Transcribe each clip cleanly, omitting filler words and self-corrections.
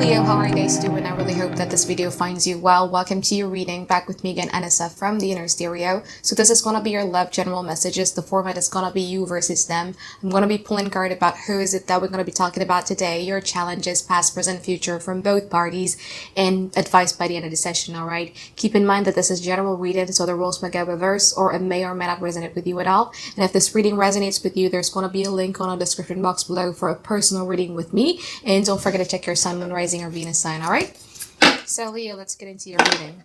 Leo, how are you guys doing? I really hope that this video finds you well. Welcome to your reading. Back with me again, Anisa from the Inner Stereo. So this is going to be your love general messages. The format is going to be you versus them. I'm going to be pulling card about who is it that we're going to be talking about today, your challenges, past, present, future from both parties, and advice by the end of the session, alright? Keep in mind that this is general reading, so the rules may go reverse or it may or may not resonate with you at all. And if this reading resonates with you, there's going to be a link on the description box below for a personal reading with me. And don't forget to check your sun, moon, rising, or Venus sign, alright? So Leo, let's get into your reading.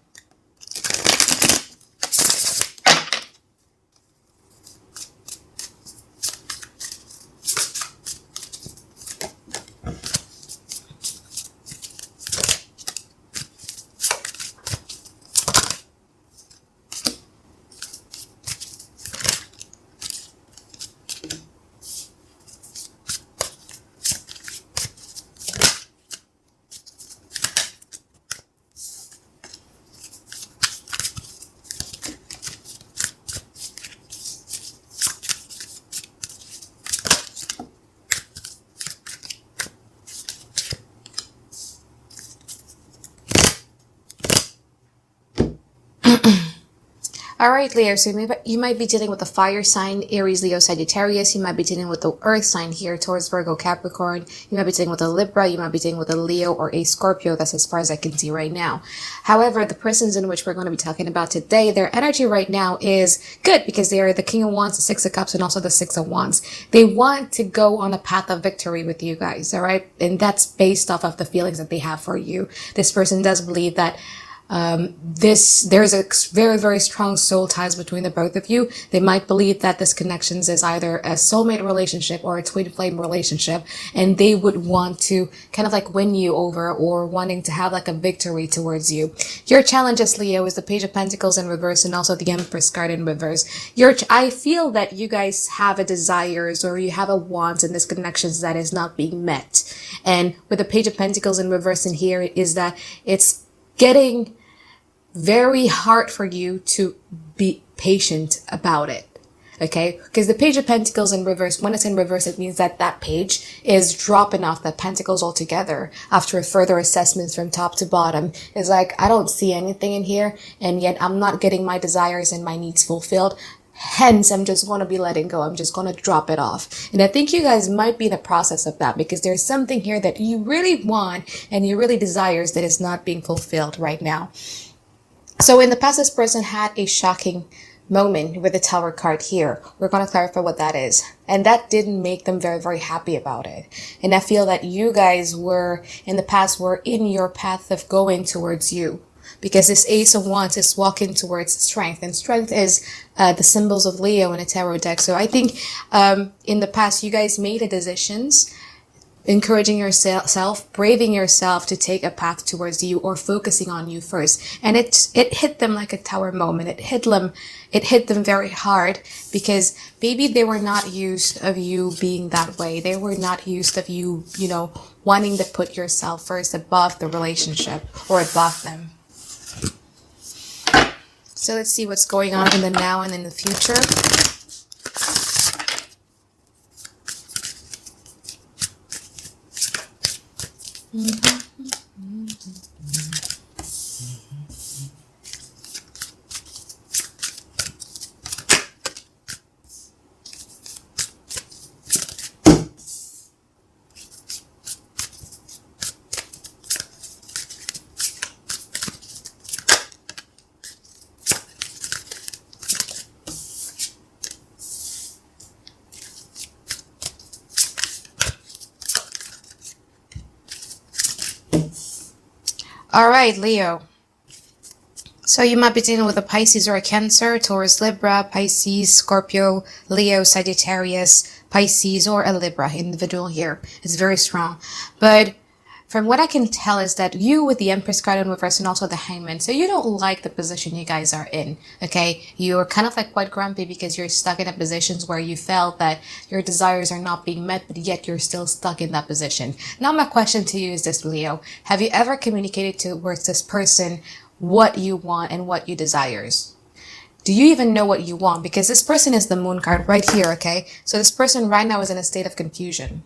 Alright, Leo, so you might be dealing with a fire sign, Aries, Leo, Sagittarius. You might be dealing with the earth sign here, Taurus, Virgo, Capricorn. You might be dealing with a Libra. You might be dealing with a Leo or a Scorpio. That's as far as I can see right now. However, the persons in which we're going to be talking about today, their energy right now is good because they are the King of Wands, the Six of Cups, and also the Six of Wands. They want to go on a path of victory with you guys, alright? And that's based off of the feelings that they have for you. This person does believe that there's a very, very strong soul ties between the both of you. They might believe that this connection is either a soulmate relationship or a twin flame relationship, and they would want to kind of like win you over or wanting to have like a victory towards you. Your challenges, Leo, is the Page of Pentacles in reverse and also the Empress card in reverse. I feel that you guys have a desires or you have a want in this connections that is not being met. And with the Page of Pentacles in reverse in here is that it's getting very hard for you to be patient about it. Okay? Because the Page of Pentacles in reverse, when it's in reverse, it means that that page is dropping off the pentacles altogether after a further assessment from top to bottom. It's like, I don't see anything in here, and yet I'm not getting my desires and my needs fulfilled. Hence, I'm just going to be letting go. I'm just going to drop it off. And I think you guys might be in the process of that because there's something here that you really want and you really desires that is not being fulfilled right now. So in the past, this person had a shocking moment with the Tower card here. We're going to clarify what that is. And that didn't make them very, very happy about it. And I feel that you guys were, in the past, were in your path of going towards you. Because this Ace of Wands is walking towards strength. And strength is the symbols of Leo in a tarot deck. So I think in the past, you guys made the decisions, encouraging yourself, braving yourself to take a path towards you or focusing on you first. And it hit them like a tower moment. It hit them very hard because maybe they were not used of you being that way. They were not used of you, wanting to put yourself first above the relationship or above them. So let's see what's going on in the now and in the future. All right, Leo. So you might be dealing with a Pisces or a Cancer, Taurus, Libra, Pisces, Scorpio, Leo, Sagittarius, Pisces, or a Libra individual here. It's very strong. But from what I can tell is that you with the Empress card in reverse and also the Hangman, so you don't like the position you guys are in, okay? You're kind of like quite grumpy because you're stuck in a positions where you felt that your desires are not being met, but yet you're still stuck in that position. Now my question to you is this, Leo. Have you ever communicated towards this person what you want and what you desires? Do you even know what you want? Because this person is the Moon card right here, okay? So this person right now is in a state of confusion.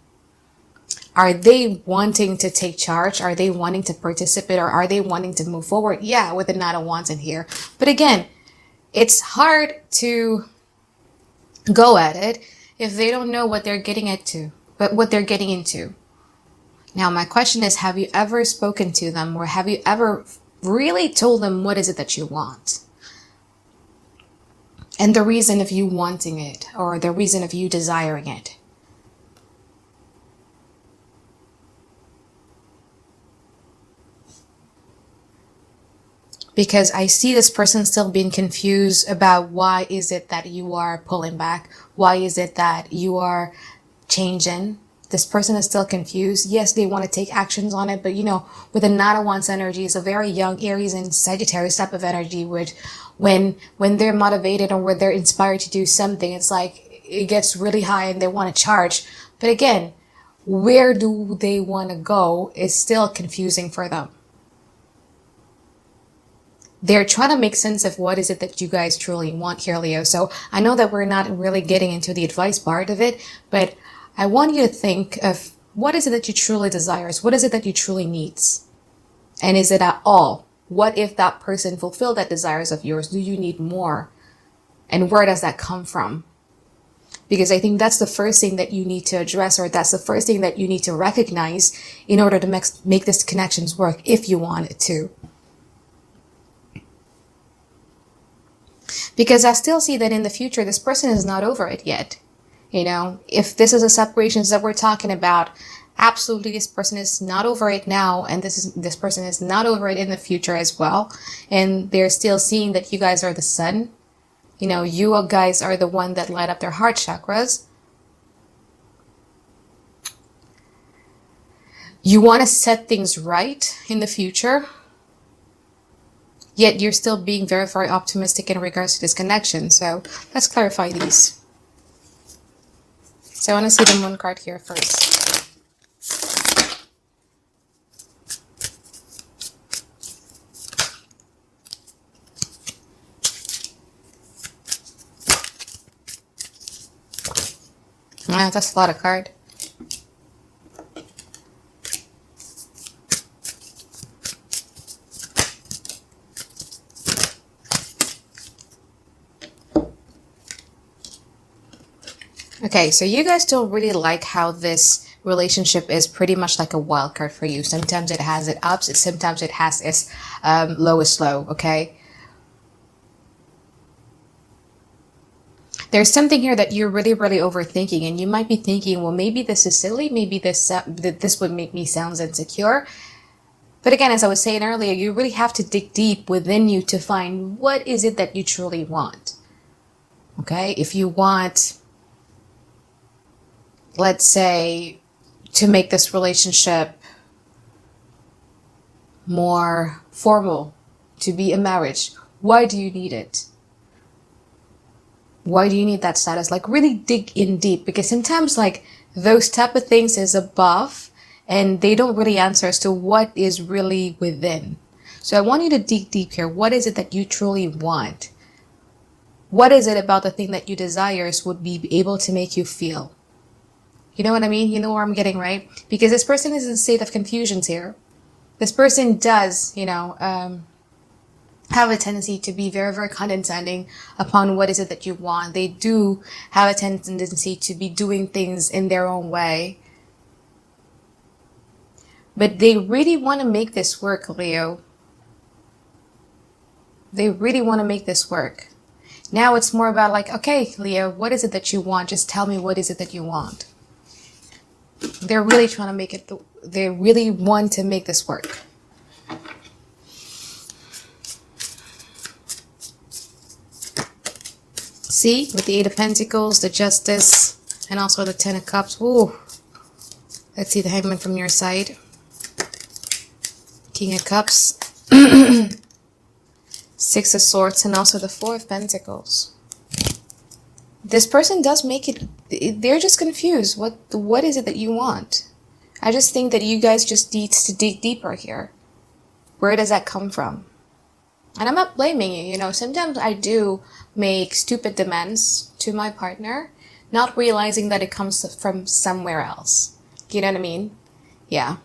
Are they wanting to take charge? Are they wanting to participate, or are they wanting to move forward? Yeah, with the Knight of Wands in here. But again, it's hard to go at it if they don't know what they're getting into, but what they're getting into. Now, my question is, have you ever spoken to them, or have you ever really told them what is it that you want? And the reason of you wanting it, or the reason of you desiring it. Because I see this person still being confused about why is it that you are pulling back? Why is it that you are changing? This person is still confused. Yes, they want to take actions on it, but with the Knight of Wands energy, it's a very young Aries and Sagittarius type of energy, which when they're motivated or when they're inspired to do something, it's like it gets really high and they want to charge. But again, where do they want to go is still confusing for them. They're trying to make sense of what is it that you guys truly want here, Leo. So I know that we're not really getting into the advice part of it, but I want you to think of what is it that you truly desires? What is it that you truly needs? And is it at all? What if that person fulfilled that desires of yours? Do you need more? And where does that come from? Because I think that's the first thing that you need to address, or that's the first thing that you need to recognize in order to make this connections work if you want it to. Because I still see that in the future, this person is not over it yet. If this is a separation that we're talking about, absolutely this person is not over it now. And this person is not over it in the future as well. And they're still seeing that you guys are the sun. You guys are the one that light up their heart chakras. You want to set things right in the future. Yet you're still being very, very optimistic in regards to this connection. So let's clarify these. So I want to see the moon card here first. Wow, that's a lot of card. Okay, so you guys don't really like how this relationship is pretty much like a wild card for you. Sometimes it has its ups, sometimes it has its lowest low, okay? There's something here that you're really, really overthinking, and you might be thinking, well, maybe this is silly, maybe this would make me sound insecure. But again, as I was saying earlier, you really have to dig deep within you to find what is it that you truly want, okay? If you want, let's say, to make this relationship more formal, to be a marriage, why do you need it? Why do you need that status? Like, really dig in deep, because sometimes like those type of things is above and they don't really answer as to what is really within. So I want you to dig deep here. What is it that you truly want? What is it about the thing that you desires would be able to make you feel? You know what I mean? You know where I'm getting, right? Because this person is in a state of confusion here. This person does, have a tendency to be very, very condescending upon what is it that you want. They do have a tendency to be doing things in their own way. But they really want to make this work, Leo. They really want to make this work. Now it's more about like, okay, Leo, what is it that you want? Just tell me what is it that you want. They're really trying to make it, they really want to make this work. See, with the Eight of Pentacles, the Justice, and also the Ten of Cups. Ooh. Let's see the Hangman from your side. King of Cups. Six of Swords, and also the Four of Pentacles. This person does make it, they're just confused. What is it that you want? I just think that you guys just need to dig deeper here. Where does that come from? And I'm not blaming you, sometimes I do make stupid demands to my partner, not realizing that it comes from somewhere else. You know what I mean? Yeah.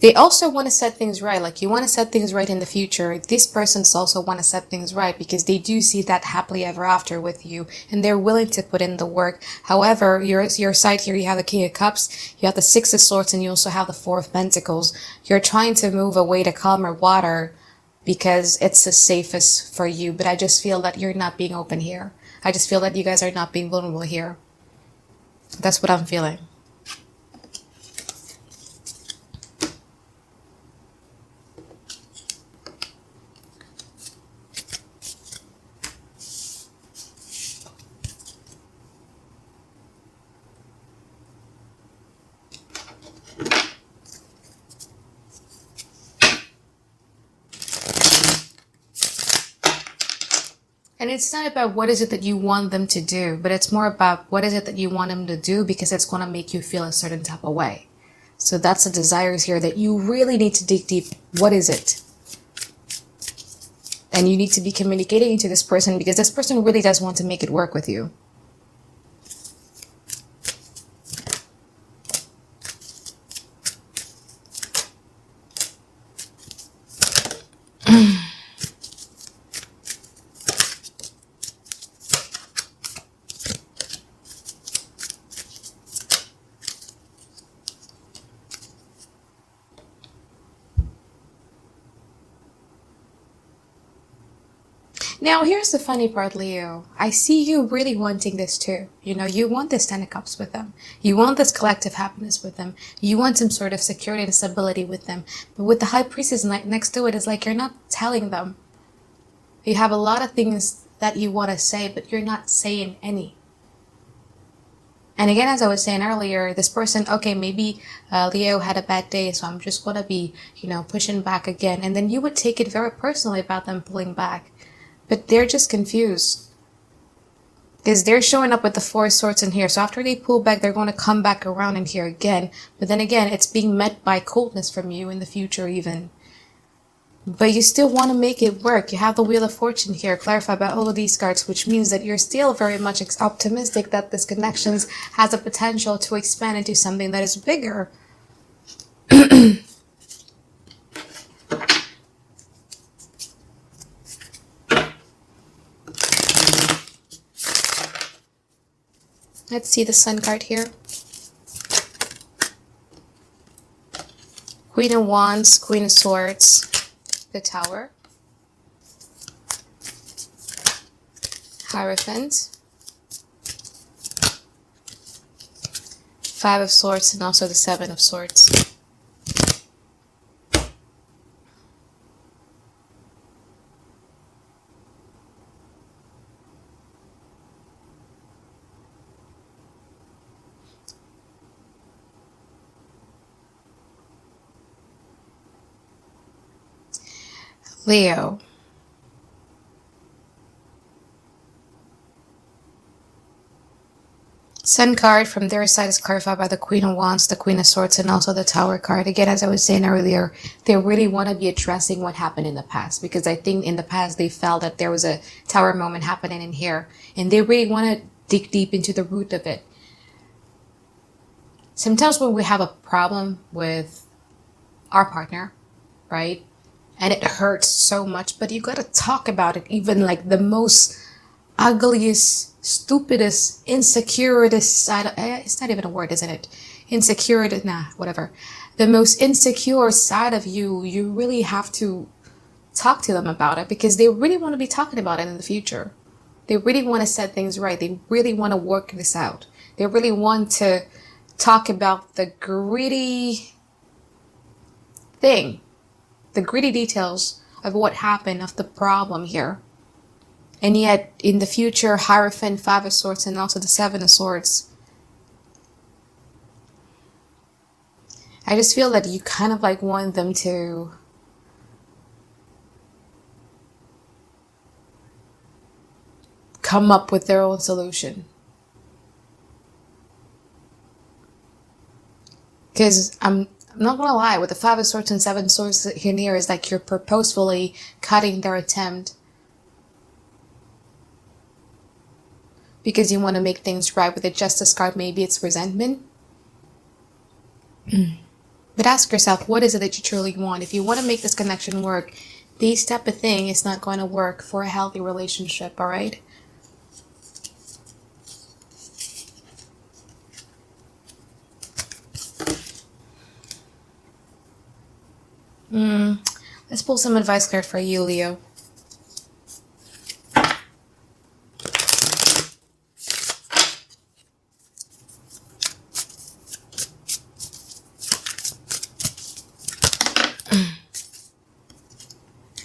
They also want to set things right. Like, you want to set things right in the future. These persons also want to set things right because they do see that happily ever after with you, and they're willing to put in the work. However, your side here, you have the King of Cups, you have the Six of Swords, and you also have the Four of Pentacles. You're trying to move away to calmer water because it's the safest for you. But I just feel that you're not being open here. I just feel that you guys are not being vulnerable here. That's what I'm feeling. And it's not about what is it that you want them to do, but it's more about what is it that you want them to do because it's going to make you feel a certain type of way. So that's the desires here that you really need to dig deep. What is it? And you need to be communicating to this person because this person really does want to make it work with you. Now, here's the funny part, Leo. I see you really wanting this too. You know, you want this Ten of Cups with them. You want this collective happiness with them. You want some sort of security and stability with them. But with the High Priestess next to it, it's like you're not telling them. You have a lot of things that you want to say, but you're not saying any. And again, as I was saying earlier, this person, okay, maybe Leo had a bad day, so I'm just going to be, pushing back again. And then you would take it very personally about them pulling back. But they're just confused. Because they're showing up with the Four of Swords in here. So after they pull back, they're going to come back around in here again. But then again, it's being met by coldness from you in the future even. But you still want to make it work. You have the Wheel of Fortune here, clarified by all of these cards, which means that you're still very much optimistic that this connections has a potential to expand into something that is bigger. Let's see the Sun card here. Queen of Wands, Queen of Swords, the Tower, Hierophant, Five of Swords, and also the Seven of Swords. Leo. Sun card from their side is clarified by the Queen of Wands, the Queen of Swords, and also the Tower card. Again, as I was saying earlier, they really want to be addressing what happened in the past, because I think in the past they felt that there was a Tower moment happening in here, and they really want to dig deep into the root of it. Sometimes when we have a problem with our partner, right? And it hurts so much, but you gotta talk about it, even like the most ugliest, stupidest, insecurest side of, it's not even a word, isn't it? Insecure, whatever. The most insecure side of you, you really have to talk to them about it, because they really want to be talking about it in the future. They really want to set things right. They really want to work this out. They really want to talk about the gritty thing, the gritty details of what happened, of the problem here. And yet, in the future, Hierophant, Five of Swords, and also the Seven of Swords. I just feel that you kind of like want them to come up with their own solution. Because I'm not gonna lie, with the Five of Swords and Seven of Swords in here is like you're purposefully cutting their attempt because you want to make things right. With the Justice card, maybe it's resentment. But ask yourself, what is it that you truly want? If you want to make this connection work, this type of thing is not going to work for a healthy relationship, all right? Let's pull some advice card for you, Leo.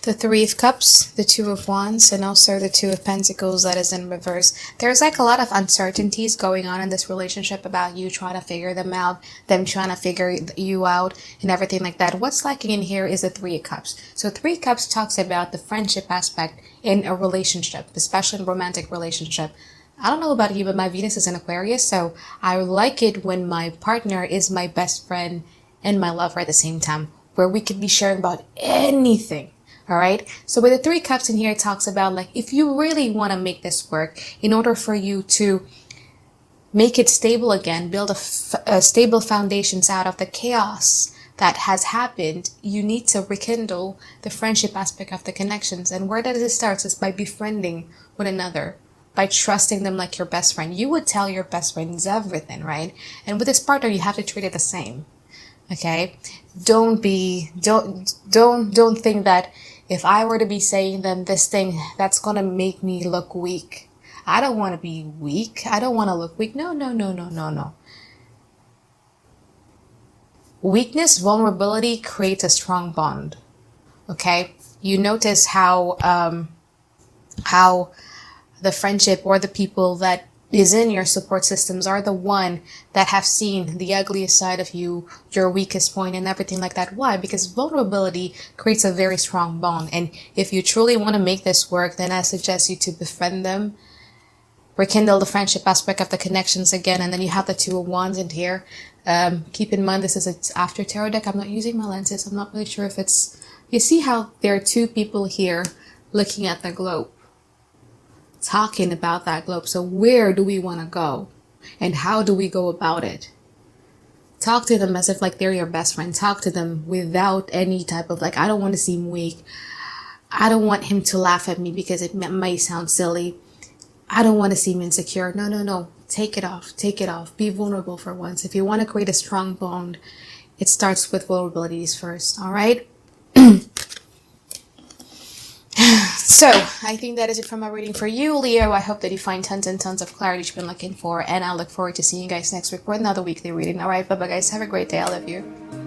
The Three of Cups, the Two of Wands, and also the Two of Pentacles that is in reverse. There's like a lot of uncertainties going on in this relationship about you trying to figure them out, them trying to figure you out, and everything like that. What's lacking in here is the Three of Cups. So Three of Cups talks about the friendship aspect in a relationship, especially in a romantic relationship. I don't know about you, but my Venus is in Aquarius, so I like it when my partner is my best friend and my lover at the same time, where we can be sharing about anything. All right. So with the Three Cups in here, it talks about like, if you really want to make this work, in order for you to make it stable again, build a stable foundations out of the chaos that has happened, you need to rekindle the friendship aspect of the connections. And where does it start is by befriending one another, by trusting them like your best friend. You would tell your best friends everything, right? And with this partner, you have to treat it the same. Okay. Don't think that if I were to be saying them this thing, that's going to make me look weak. I don't want to be weak. I don't want to look weak. No, no, no, no, no, no. Weakness, vulnerability creates a strong bond. Okay? You notice how the friendship or the people that is in your support systems are the one that have seen the ugliest side of you, your weakest point, and everything like that. Why? Because vulnerability creates a very strong bond. And if you truly want to make this work, then I suggest you to befriend them, rekindle the friendship aspect of the connections again, and then you have the Two of Wands in here. Keep in mind, this is an after tarot deck. I'm not using my lenses. I'm not really sure if it's... You see how there are two people here looking at the globe, talking about that globe. So where do we want to go? And how do we go about it? Talk to them as if like they're your best friend. Talk to them without any type of like, I don't want to seem weak. I don't want him to laugh at me because it might sound silly. I don't want to seem insecure. No, no, no. Take it off. Take it off. Be vulnerable for once. If you want to create a strong bond, it starts with vulnerabilities first. All right. So, I think that is it for my reading for you, Leo. I hope that you find tons and tons of clarity you've been looking for, and I look forward to seeing you guys next week for another weekly reading. All right, bye-bye, guys. Have a great day. I love you.